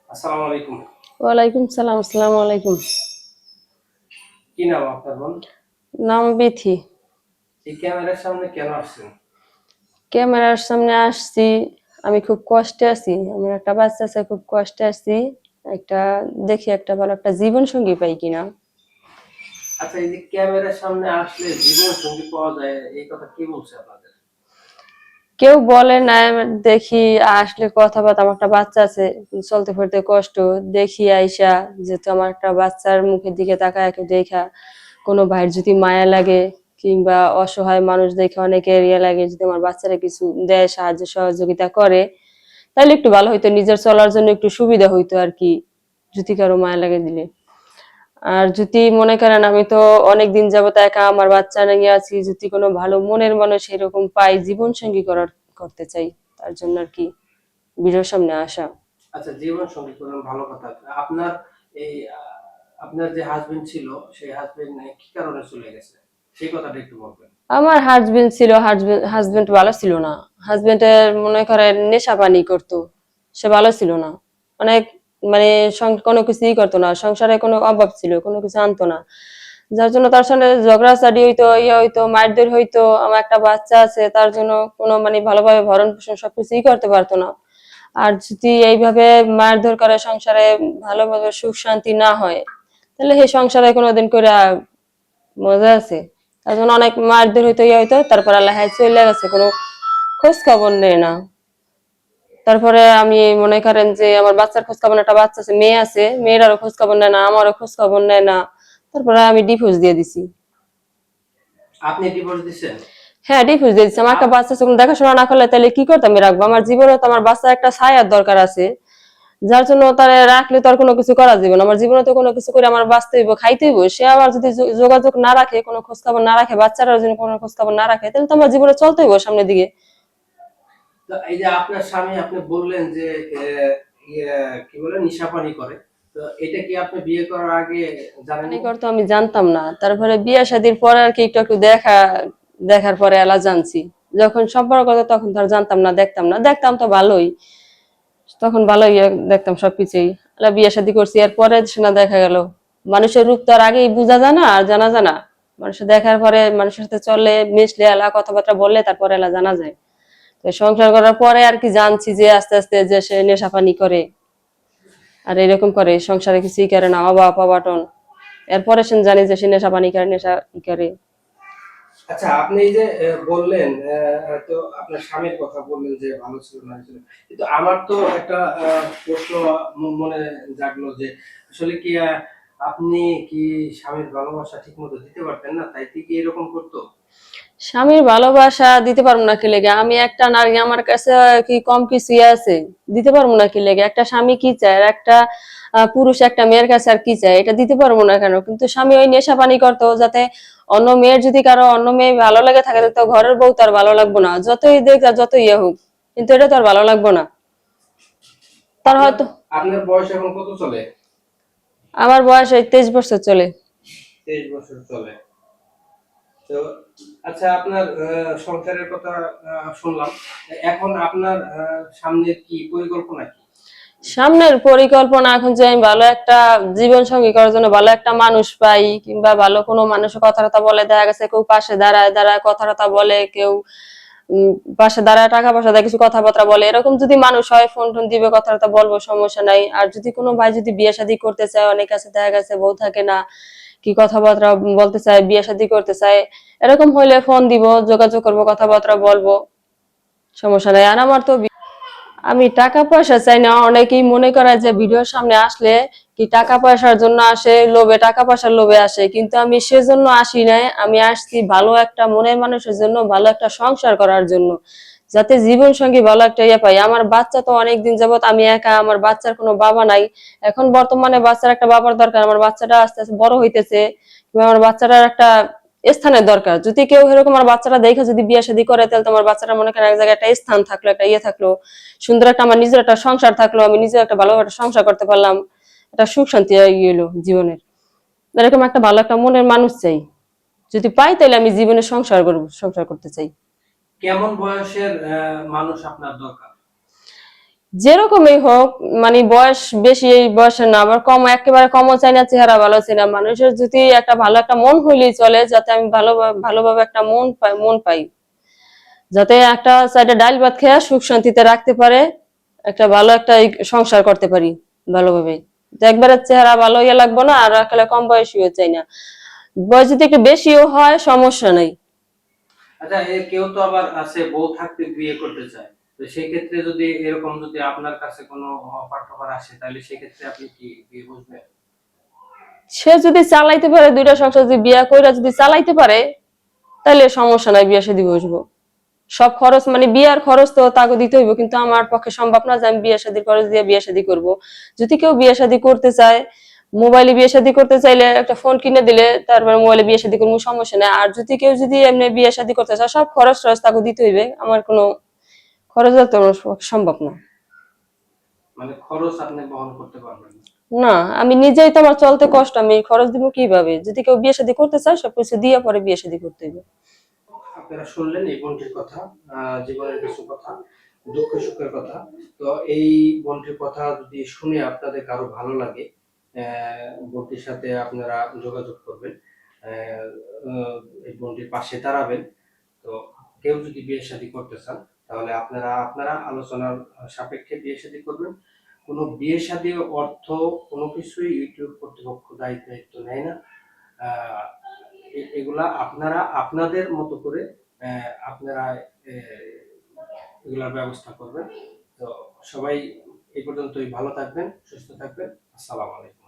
আসসালামু আলাইকুম। ওয়ালাইকুম সালাম। আসসালামু আলাইকুম। কি নাম আপনার বোন? নাম বিথি। এই ক্যামেরার সামনে কেন আসছেন? ক্যামেরার সামনে আসছি, আমি খুব কষ্টে আছি। আমার একটা বাচ্চা আছে, খুব কষ্টে আছি। একটা দেখি একটা ভালো একটা জীবন সঙ্গী পাই কিনা। আচ্ছা, এই যে ক্যামেরার সামনে আসলে জীবন সঙ্গী পাওয়া যায়, এই কথা কে বলছে আপনাদের? কেউ বলে না, দেখি আসলে কথাবার্তা। আমার একটা বাচ্চা আছে, চলতে ফিরতে কষ্ট। দেখি আইসা, যেহেতু আমার একটা বাচ্চার মুখের দিকে তাকায় কেউ দেখা, কোনো ভাইয়ের যদি মায়া লাগে কিংবা অসহায় মানুষ দেখে অনেকের ইয়ে লাগে, যদি আমার বাচ্চারা কিছু দেয়, সাহায্য সহযোগিতা করে, তাহলে একটু ভালো হইতো, নিজের চলার জন্য একটু সুবিধা হইতো আর কি, যদি কারো মায়া লাগে দিলে। আর যদি মনে করেন, আমি তো অনেকদিন যাবত একা আমার বাচ্চা নিয়ে আছি, যদি কোনো ভালো মনের মানুষ এরকম পাই, জীবন সঙ্গী করতে চাই, তার জন্য আর কি ভিডিওর সামনে আসা। আচ্ছা, জীবন সঙ্গী করলেন, ভালো কথা। আপনার এই আপনার যে হাজবেন্ড ছিল, সেই হাজবেন্ড কি কারণে চলে গেছে, সেই কথাটা একটু বলবেন। আমার হাজবেন্ড ছিল, হাজবেন্ড ভালো ছিল না। হাজবেন্ডের মনে করেন নেশা পানি করতো, সে ভালো ছিল না। অনেক মানে কোনো কিছুই করতো না, সংসারে কোনো অভাব ছিল, কোনো কিছু আনতো না। যার জন্য তার সঙ্গে ঝগড়াঝাটি হইতো, ইয়ে হইতো, মারধর হইতো। আমার একটা বাচ্চা আছে, তার জন্য কোনো মানে ভালোভাবে ভরণ পোষণ সবকিছুই করতে পারতো না। আর যদি এইভাবে মারধর করে সংসারে ভালোভাবে সুখ শান্তি না হয়, তাহলে সেই সংসারে কোনোদিন করে মজা আছে? তার জন্য অনেক মারধর হইতো, ইয়ে হইতো, তারপর আল্লাহ চলে গেছে, কোনো খোঁজ খবর নেই না। তারপরে আমি মনে করেন যে আমার বাচ্চার খোঁজ খবর, একটা বাচ্চা আছে, মেয়ে আছে, মেয়েরারও খোঁজ খবর নেয় না, আমারও খোঁজ খবর নেয় না। তারপরে আমি ডিভোর্স দিয়ে দিছি। আপনি ডিভোর্স দিচ্ছেন? হ্যাঁ, ডিভোর্স দিয়ে দিছি। আমার একটা বাচ্চা আছে, কোনো দেখাশোনা না করলে তাহলে কি করতে আমি রাখবো? আমার জীবনে তো আমার বাচ্চার একটা ছায়ার দরকার আছে, যার জন্য তারা রাখলে তো আর কোনো কিছু করা যাবে না। আমার জীবনে তো কোনো কিছু করে আমার বাঁচতে হইব, খাইতে হইব। সে আবার যদি যোগাযোগ না রাখে, কোনো খোঁজ খবর না রাখে, বাচ্চারা যদি কোনো খোঁজ খবর না রাখে, তাহলে তো আমার জীবনে চলতে হইব সামনের দিকে। তো এই যে আপনার স্বামী, আপনি বললেন যে কি বলে নিশাপানি করে, তো এটা কি আপনি বিয়ে করার আগে পানি জানেননি? করতো আমি জানতাম না, তারপরে বিয়ে শাদীর পরে আর কি একটু একটু দেখার পরে এলা জানছি। যখন সম্পর্ক হতো তখন তো আর জানতাম না, দেখতাম না, দেখতাম তো ভালোই, তখন ভালোই দেখতাম সবকিছুই। বিয়ে শাদী করছি, এরপরে সেনা দেখা গেল মানুষের রূপ তো আর আগেই বোঝা যায় না, আর জানা যায় না। মানুষের দেখার পরে, মানুষের সাথে চললে, মিশলে, এলা কথাবার্তা বললে তারপরে এলা জানা যায়। তো সংসার করার পরে আর কি জানছি যে আস্তে আস্তে যে সে নেশাপানি করে আর এরকম করে, সংসারে কিছুই করে না, অভাব অবাটন। এরপরে সে জানি যে সে নেশা পানি করে, নেশা করে। আচ্ছা, আপনি এই যে বললেন, তো আপনার স্বামীর কথা বললেন যে ভালো ছিল না ছিল, কিন্তু আমার তো একটা প্রশ্ন মনে জাগলো যে আসলে কি আপনি কি স্বামীর ভালোবাসা ঠিক মতো দিতে পারতেন না, তাই কি এরকম করতো? স্বামীর ভালোবাসা দিতে পারবো না কি লেগে? আমি একটা নারী, আমার কাছে কি কম কিছু আছে? দিতে পারবো না কি লেগে? একটা স্বামী কি চায়, আর একটা পুরুষ একটা মেয়ের কাছে আর কি চায়, এটা দিতে পারবো না কেন? কিন্তু স্বামী ওই নেশা পানি করতো, যাতে অন্য মেয়ের, যদি কারো অন্য মেয়ে ভালো লাগে থাকে, তো ঘরের বউ তার ভালো লাগবো না, যতই দেখ আর যতই ইয়ে হোক, কিন্তু এটা তো আর ভালো লাগবো না তার আপনার হয়তো। আপনার বয়স এখন কত চলে? আমার বয়স এই 23 বছর চলে। 23 বছর চলে। তো আচ্ছা, আপনার সংসারের কথা শুনলাম। এখন আপনার সামনের কি পরিকল্পনা কি? সামনের পরিকল্পনা এখন যে আমি ভালো একটা জীবন সঙ্গী করার জন্য ভালো একটা মানুষ পাই, কিংবা ভালো কোনো মানুষের কথাবার্তা বলে, দেখা গেছে কেউ পাশে দাঁড়ায় দাঁড়ায় কথাবার্তা বলে, কেউ পাশে দাঁড়ায় টাকা পয়সা দেয়, কিছু কথাবার্তা বলে, এরকম যদি মানুষ হয়, ফোন টোন দিবে, কথাবার্তা বলবো, সমস্যা নাই। আর যদি কোনো ভাই যদি বিয়ে শাদী করতে চায়, অনেক কাছে দেখা গেছে বউ থাকে না, কি কথাবার্তা বলতে চায়, বিয়ে শাদী করতে চায়, এরকম হইলে ফোন দিব, যোগাযোগ করবো, কথাবার্তা বলবো, সমস্যা নাই। আর আমার তো আমি টাকা পয়সা চাই না। অনেকেই মনে করে যে ভিডিওর সামনে আসলে কি টাকা পয়সার জন্য আসে, লোভে, টাকা পয়সার লোভে আসে, কিন্তু আমি সেজন্য আসি নাই। আমি আসছি ভালো একটা মনের মানুষের জন্য, ভালো একটা সংসার করার জন্য, যাতে জীবন সঙ্গী ভালো একটা ইয়ে পাই। আমার বাচ্চা তো অনেকদিন যাবত আমি একা, আমার বাচ্চার কোনো বাবা নাই। এখন বর্তমানে বাচ্চার একটা বাবার দরকার, আমার বাচ্চাটা আস্তে আস্তে বড় হইতেছে, আমার বাচ্চাটার একটা স্থানের দরকার। যদি কেউ এরকম আমার বাচ্চাটা দেখে যদি বিয়ে শাদী করে, তাহলে তোমার বাচ্চাটা মনে করেন এক জায়গায় একটা স্থান থাকলো, একটা ইয়ে থাকলো, সুন্দর একটা আমার নিজের একটা সংসার থাকলো, আমি নিজে একটা ভালো একটা সংসার করতে পারলাম, একটা সুখ শান্তি এলো জীবনের। এরকম একটা ভালো একটা মনের মানুষ চাই, যদি পাই তাহলে আমি জীবনে সংসার করবো, সংসার করতে চাই। কেমন বয়সের মানুষ আপনার দরকার? যেরকমই হোক, মানে বয়স বেশি এই বয়সে না, আবার কম একেবারে কমও চাই না, চেহারা ভালো চাই না। মানুষের যদি একটা ভালো একটা মন হইলেই চলে, যাতে আমি ভালোভাবে একটা মন পাই, যাতে একটা সাইডে ডাল ভাত খেয়ে সুখ শান্তিতে রাখতে পারে, একটা ভালো একটা সংসার করতে পারি ভালোভাবে। তো একবারে চেহারা ভালো ইয়ে লাগবো না, আর একেবারে কম বয়সীও চাই না। বয়স যদি একটু বেশিও হয় সমস্যা নাই। আচ্ছা, কেউ তো আবার আছে বউ থাকতে বিয়ে করতে চায়, তো সেই ক্ষেত্রে যদি এরকম যদি আপনার কাছে কোনো অফার টফার আসে, তাহলে সেই ক্ষেত্রে আপনি কি বিয়ে বসবেন? সে যদি চালাইতে পারে, দুইটা সংসার যদি বিয়া কইরা যদি চালাইতে পারে, তাহলে সমস্যা নাই, বিয়া শাদী বসবো। সব খরচ মানে বিয়ার খরচ তো তাকে দিতে হইব, কিন্তু আমার পক্ষে সম্ভব না যে আমি বিয়ে শাদীর খরচ দিয়ে বিয়ে শাদী করব। যদি কেউ বিয়ে শাদী করতে চায়, মোবাইলে বিয়ে শাদী করতে চাইলে একটা ফোন কিনে দিলে তারপরে মোবাইলে বিয়ে শাদী করবো, সমস্যা নেই। আর যদি কেউ যদি এমনি বিয়ে শাদী করতে চায়, সব খরচ টরচ তাকে দিতে হইবে, আমার কোনো খরচ তো সম্ভব না। মানে খরচ আপনি বহন করতে পারবেন না? না, আমি নিজেই তো, আমার চলতে কষ্ট, আমি খরচ দিব কিভাবে? যদি কেউ বিয়ে শাদী করতে চায়, সবকিছু দিয়ে পরে বিয়ে শাদী করতে হইবে। আপনারা শুনলেন এই বোনটির কথা, জীবনের কিছু কথা, দুঃখ সুখের কথা। তো এই বোনটির কথা যদি শুনে আপনাদের কারো ভালো লাগে, বোনটির সাথে আপনারা যোগাযোগ করবেন, আহ, এই বোনটির পাশে দাঁড়াবেন। তো কেউ যদি বিয়ে শাদী করতে চান, তাহলে আপনারা আলোচনার সাপেক্ষে বিয়ে শাদী করবেন। কোনো বিয়ে শাদী অর্থ কোনো কিছুই ইউটিউব কর্তৃপক্ষ দায়িত্ব নেয় না। আহ, এগুলা আপনারা আপনাদের মতো করে আপনারা এগুলার ব্যবস্থা করবেন। তো সবাই এই পর্যন্তই, ভালো থাকবেন, সুস্থ থাকবেন। আসসালামু আলাইকুম।